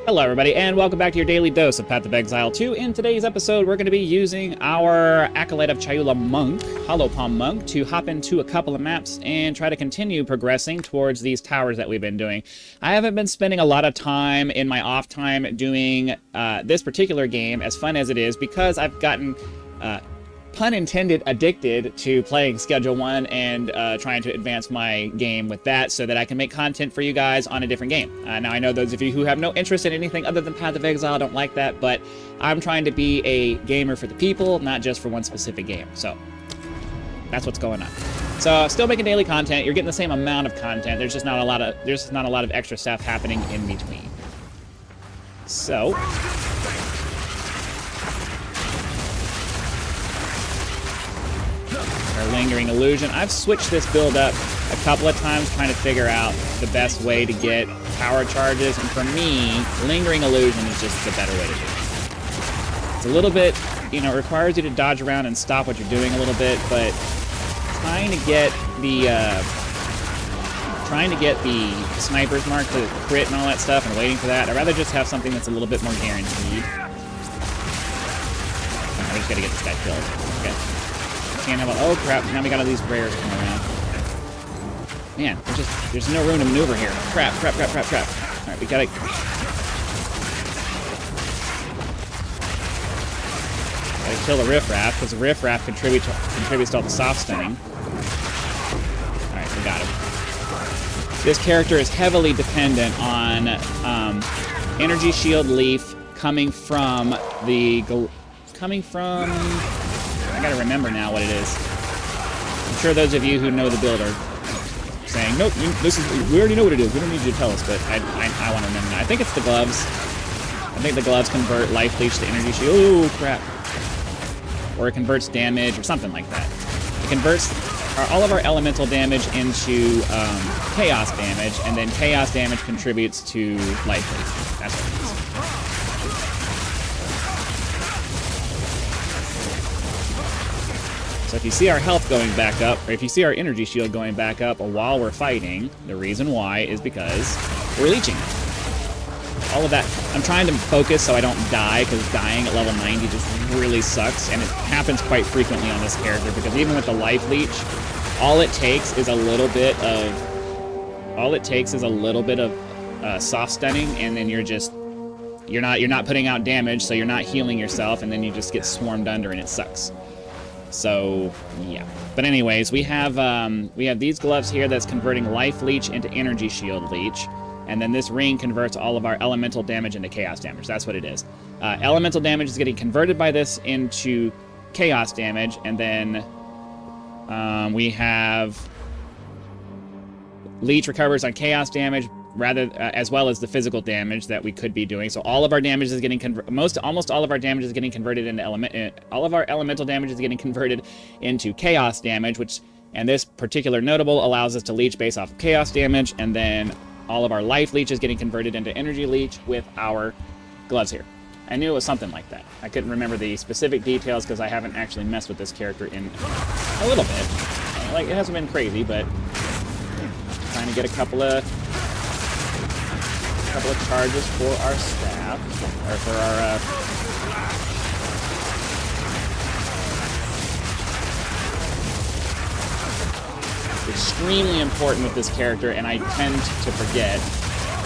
Hello everybody, and welcome back to your daily dose of Path of Exile 2. In today's episode, we're going to be using our Acolyte of Chayula monk, Hollow Palm monk, to hop into a couple of maps and try to continue progressing towards these towers that we've been doing. I haven't been spending a lot of time in my off time doing this particular game, as fun as it is, because I've gotten pun intended, addicted to playing Schedule 1 and trying to advance my game with that so that I can make content for you guys on a different game. Now, I know those of you who have no interest in anything other than Path of Exile don't like that, but I'm trying to be a gamer for the people, not just for one specific game. So, that's what's going on. So, still making daily content. You're getting the same amount of content. There's just not a lot of extra stuff happening in between. So, our Lingering Illusion. I've switched this build up a couple of times trying to figure out the best way to get power charges, and for me, Lingering Illusion is just the better way to do it. It's a little bit, you know, it requires you to dodge around and stop what you're doing a little bit, but trying to get the sniper's mark to crit and all that stuff and waiting for that, I'd rather just have something that's a little bit more guaranteed. I just gotta get this guy killed. Okay. Oh crap, now we got all these rares coming around. Man, there's no room to maneuver here. Crap. Alright, we gotta kill the riffraff, because the riffraff contributes to all the soft stunning. Alright, we got him. This character is heavily dependent on energy shield leaf coming from I gotta remember now what it is. I'm sure those of you who know the build are saying, nope, we already know what it is. We don't need you to tell us, but I want to remember now. I think it's the gloves. I think the gloves convert life leech to energy shield. Oh, crap. Or it converts damage or something like that. It converts all of our elemental damage into chaos damage, and then chaos damage contributes to life leech. That's what it is. So if you see our health going back up, or if you see our energy shield going back up while we're fighting, the reason why is because we're leeching. All of that, I'm trying to focus so I don't die, because dying at level 90 just really sucks, and it happens quite frequently on this character, because even with the life leech, all it takes is a little bit of soft stunning, and then you're not putting out damage, so you're not healing yourself, and then you just get swarmed under, and it sucks. So, yeah. But anyways, we have these gloves here that's converting life leech into energy shield leech, and then this ring converts all of our elemental damage into chaos damage. That's what it is. Elemental damage is getting converted by this into chaos damage, and then we have leech recovers on chaos damage, as well as the physical damage that we could be doing. So all of our damage is getting almost all of our damage is getting converted into all of our elemental damage is getting converted into chaos damage, and this particular notable allows us to leech based off of chaos damage, and then all of our life leech is getting converted into energy leech with our gloves here. I knew it was something like that. I couldn't remember the specific details because I haven't actually messed with this character in a little bit. Like, it hasn't been crazy, but trying to get a couple of charges for our staff, or for our extremely important with this character, and I tend to forget,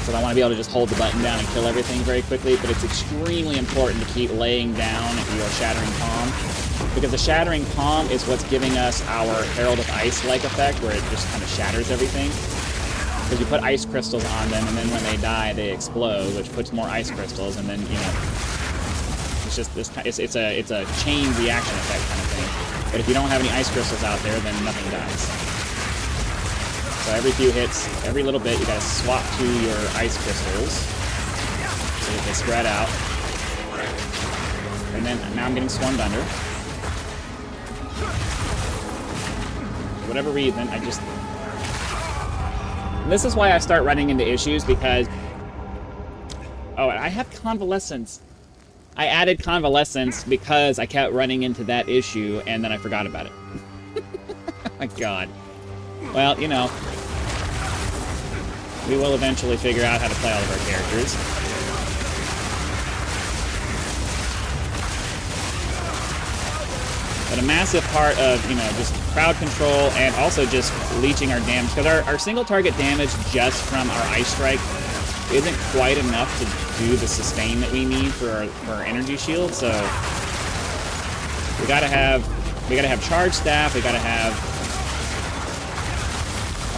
because I want to be able to just hold the button down and kill everything very quickly, but it's extremely important to keep laying down your Shattering Palm, because the Shattering Palm is what's giving us our Herald of Ice-like effect, where it just kind of shatters everything. Because you put ice crystals on them, and then when they die, they explode, which puts more ice crystals, and then, you know, it's just this. It's a chain reaction effect kind of thing. But if you don't have any ice crystals out there, then nothing dies. So every few hits, every little bit, you gotta swap to your ice crystals so that they spread out. And then now I'm getting swarmed under. For whatever reason, this is why I start running into issues, because... Oh, I have Convalescence. I added Convalescence because I kept running into that issue, and then I forgot about it. My god. Well, you know, we will eventually figure out how to play all of our characters. But a massive part of, you know, just crowd control and also just leeching our damage. Because our single target damage just from our Ice Strike isn't quite enough to do the sustain that we need for our energy shield. So we gotta have charge staff. We gotta have.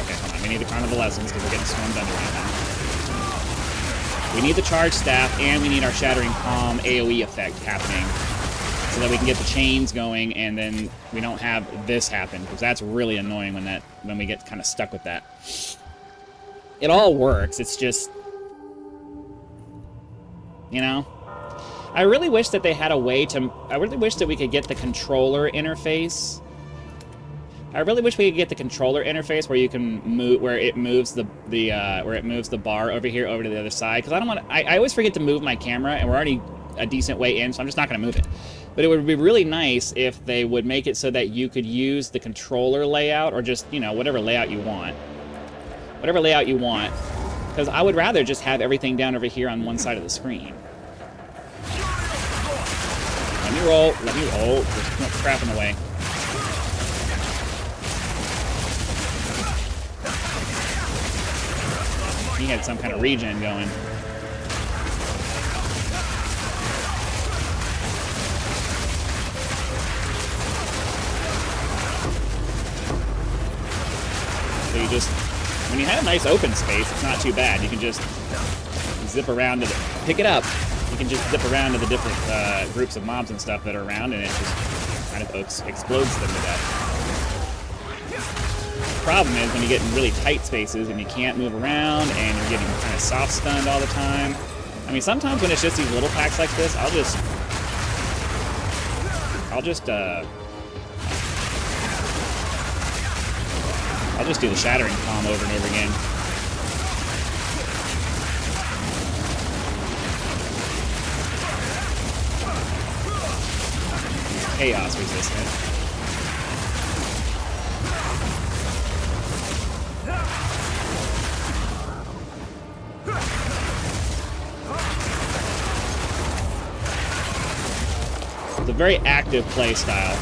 Okay, hold on. We need the convalescence because we're getting swarmed under right now. We need the charge staff and we need our shattering palm AOE effect happening so that we can get the chains going and then we don't have this happen, because that's really annoying when we get kind of stuck with that. It all works. It's just, you know, I really wish that they had a way to. I really wish that we could get the controller interface. I really wish we could get the controller interface where you can move, where it moves the bar over here over to the other side. Because I don't want to. I always forget to move my camera, and we're already a decent way in, so I'm just not going to move it. But it would be really nice if they would make it so that you could use the controller layout, or just, you know, whatever layout you want. Whatever layout you want. Because I would rather just have everything down over here on one side of the screen. Let me roll. Let me roll. There's too much crap in the way. He had some kind of regen going. So you just, when you have a nice open space, it's not too bad. You can just zip around to the, pick it up. You can just zip around to the different groups of mobs and stuff that are around, and it just kind of explodes them to death. The problem is when you get in really tight spaces and you can't move around and you're getting kind of soft stunned all the time. I mean, sometimes when it's just these little packs like this, I'll just do the shattering palm over and over again. Chaos resistant. It's a very active play style.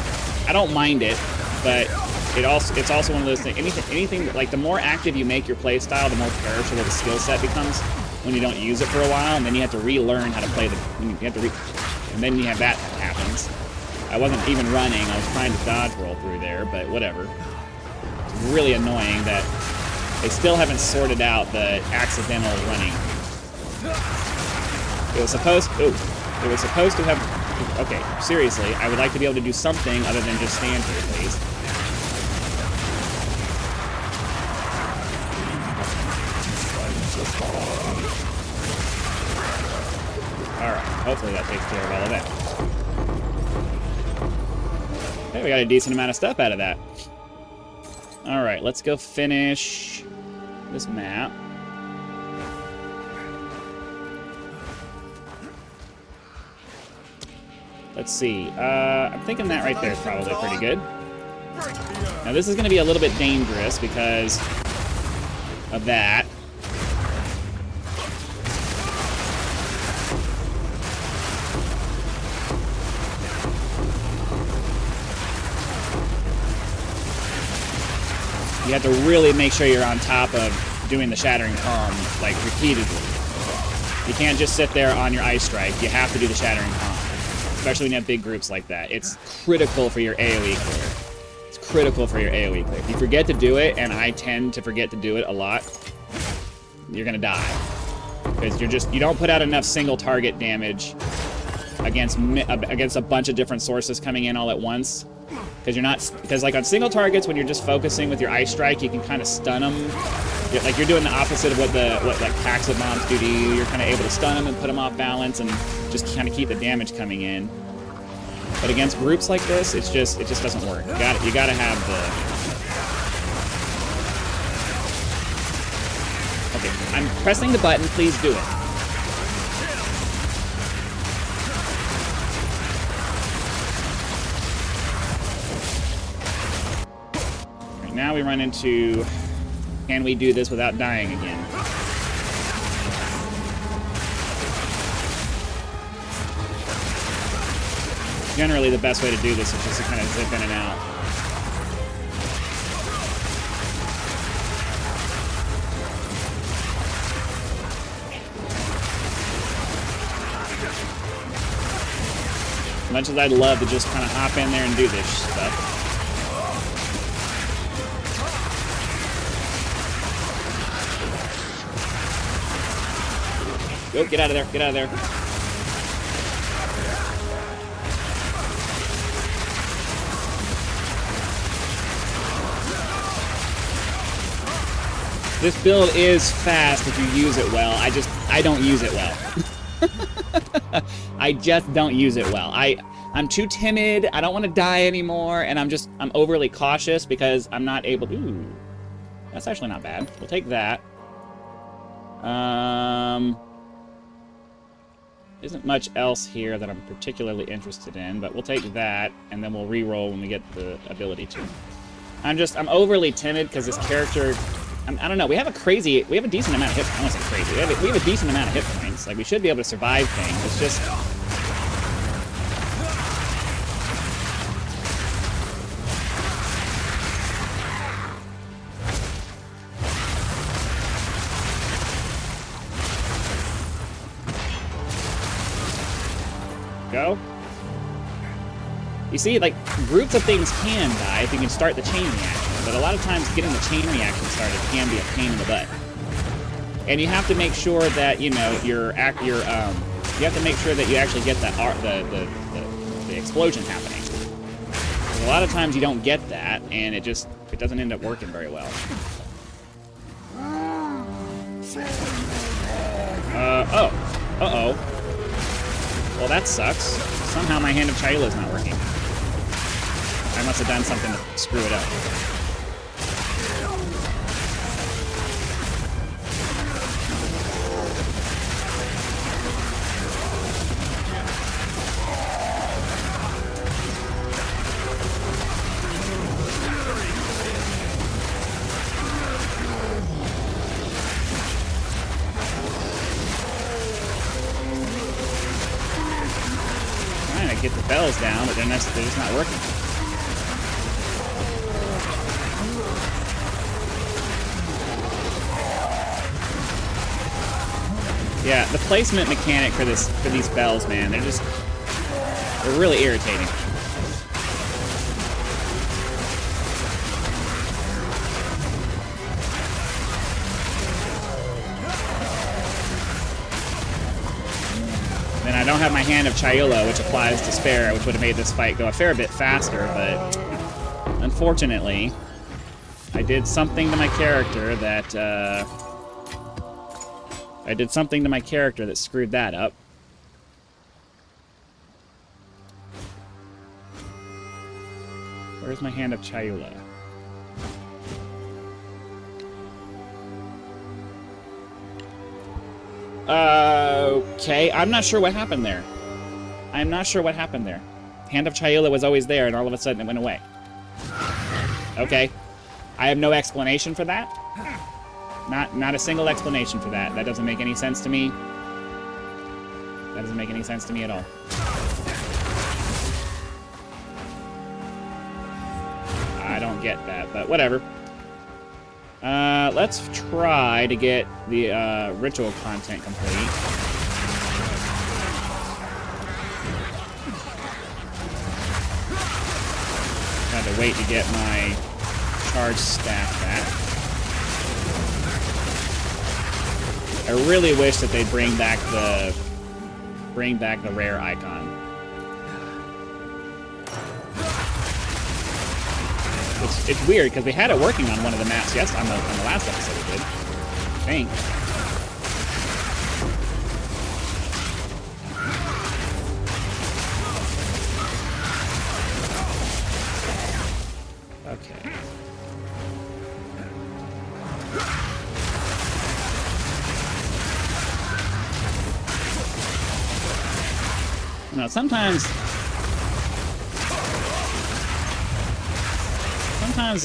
I don't mind it, but it's also one of those things. Anything like, the more active you make your play style, the more perishable the skill set becomes when you don't use it for a while, and then you have to relearn how to play and then you have that happens. I wasn't even running. I was trying to dodge roll through there, but whatever. It's really annoying that they still haven't sorted out the accidental running. It was supposed to have. Okay, seriously, I would like to be able to do something other than just stand here, please. Alright, hopefully that takes care of all of that. Okay, we got a decent amount of stuff out of that. Alright, let's go finish this map. Let's see. I'm thinking that right there is probably pretty good. Now this is going to be a little bit dangerous because of that. You have to really make sure you're on top of doing the Shattering Palm, like, repeatedly. You can't just sit there on your Ice Strike. You have to do the Shattering Palm. Especially when you have big groups like that. It's critical for your AoE clear. It's critical for your AoE clear. If you forget to do it, and I tend to forget to do it a lot, you're gonna die. Because you don't put out enough single target damage against a bunch of different sources coming in all at once. Because like on single targets, when you're just focusing with your Ice Strike, you can kind of stun them. You're doing the opposite of what like packs of mobs do to you. You're kind of able to stun them and put them off balance and just kind of keep the damage coming in. But against groups like this, it just doesn't work. You gotta have the. Okay, I'm pressing the button. Please do it. Right, now we run into. Can we do this without dying again? generally the best way to do this is just to kind of zip in and out. As much as I'd love to just kind of hop in there and do this stuff. Go, get out of there, get out of there. This build is fast if you use it well. I don't use it well. I just don't use it well. I'm too timid, I don't want to die anymore, and I'm overly cautious because I'm not able to... Ooh, that's actually not bad. We'll take that. Isn't much else here that I'm particularly interested in, but we'll take that, and then we'll re-roll when we get the ability to. I'm overly timid because this character... I don't know, we have a decent amount of hit points. I won't say crazy. We have a decent amount of hit points. Like, we should be able to survive things. It's just... Go. You see, like, groups of things can die if you can start the chain reaction, but a lot of times getting the chain reaction started can be a pain in the butt. And you have to make sure that, you know, you have to make sure that you actually get the explosion happening. A lot of times you don't get that, and it doesn't end up working very well. Uh-oh. Well, that sucks. Somehow my Hand of Chayula is not working. I must have done something to screw it up. Trying to get the bells down, but they're just not working. Yeah, the placement mechanic for these bells, man, they're really irritating. Then I don't have my Hand of Chayula, which applies to spare, which would have made this fight go a fair bit faster, but unfortunately, I did something to my character that, screwed that up. Where's my Hand of Chayula? Okay, I'm not sure what happened there. Hand of Chayula was always there, and all of a sudden it went away. Okay. I have no explanation for that. Not a single explanation for that. That doesn't make any sense to me. That doesn't make any sense to me at all. I don't get that, but whatever. Let's try to get the ritual content complete. Had to wait to get my charge staff back. I really wish that they'd bring back the rare icon. It's weird because we had it working on one of the maps. Yes, on the last episode we did. I think. Okay. Now, sometimes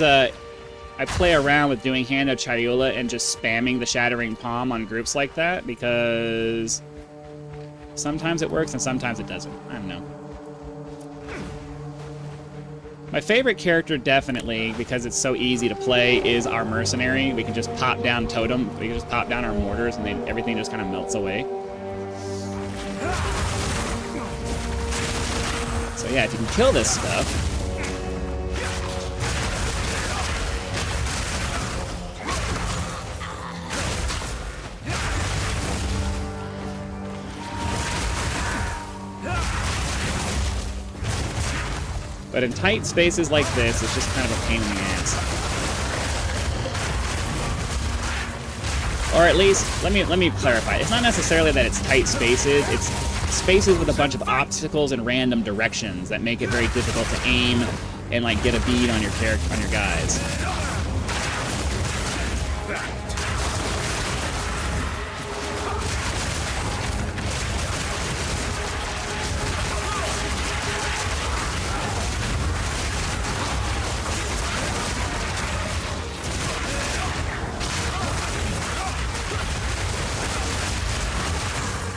I play around with doing Hand of Chayula and just spamming the Shattering Palm on groups like that because sometimes it works and sometimes it doesn't. I don't know. My favorite character, definitely, because it's so easy to play, is our mercenary. We can just pop down totem, we can just pop down our mortars, and everything just kind of melts away. So yeah, if you can kill this stuff. But in tight spaces like this, it's just kind of a pain in the ass. Or at least, let me clarify. It's not necessarily that it's tight spaces, it's spaces with a bunch of obstacles and random directions that make it very difficult to aim and like get a bead on your character, on your guys.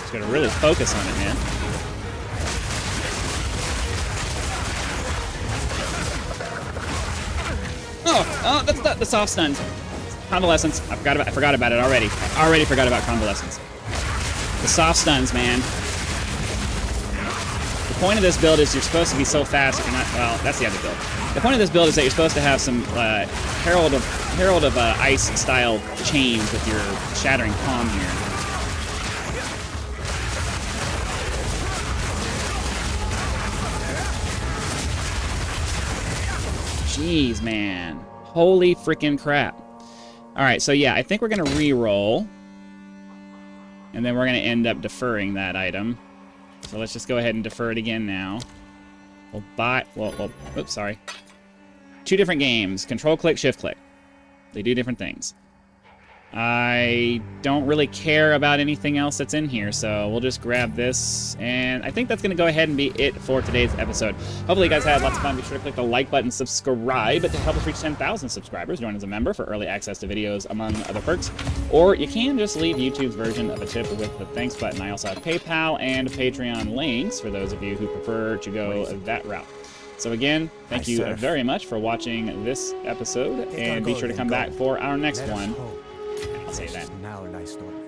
Just gotta really focus on it, man. Oh, that's the soft stuns. Convalescence. I forgot about it already. I already forgot about convalescence. The soft stuns, man. The point of this build is you're supposed to be so fast if you're not. Well, that's the other build. The point of this build is that you're supposed to have some Herald of Ice style chains with your Shattering Palm here. Jeez, man. Holy freaking crap. Alright, so yeah, I think we're going to re-roll. And then we're going to end up deferring that item. So let's just go ahead and defer it again now. We'll buy... Well, oops, sorry. 2 different games. Control-click, shift-click. They do different things. I don't really care about anything else that's in here, so we'll just grab this, and I think that's going to go ahead and be it for today's episode. Hopefully you guys had lots of fun. Be sure to click the like button, subscribe to help us reach 10,000 subscribers. Join as a member for early access to videos, among other perks. Or you can just leave YouTube's version of a tip with the thanks button. I also have PayPal and Patreon links for those of you who prefer to go that route. So again, thank you very much for watching this episode, and be sure to come back for our next one. I'll say that.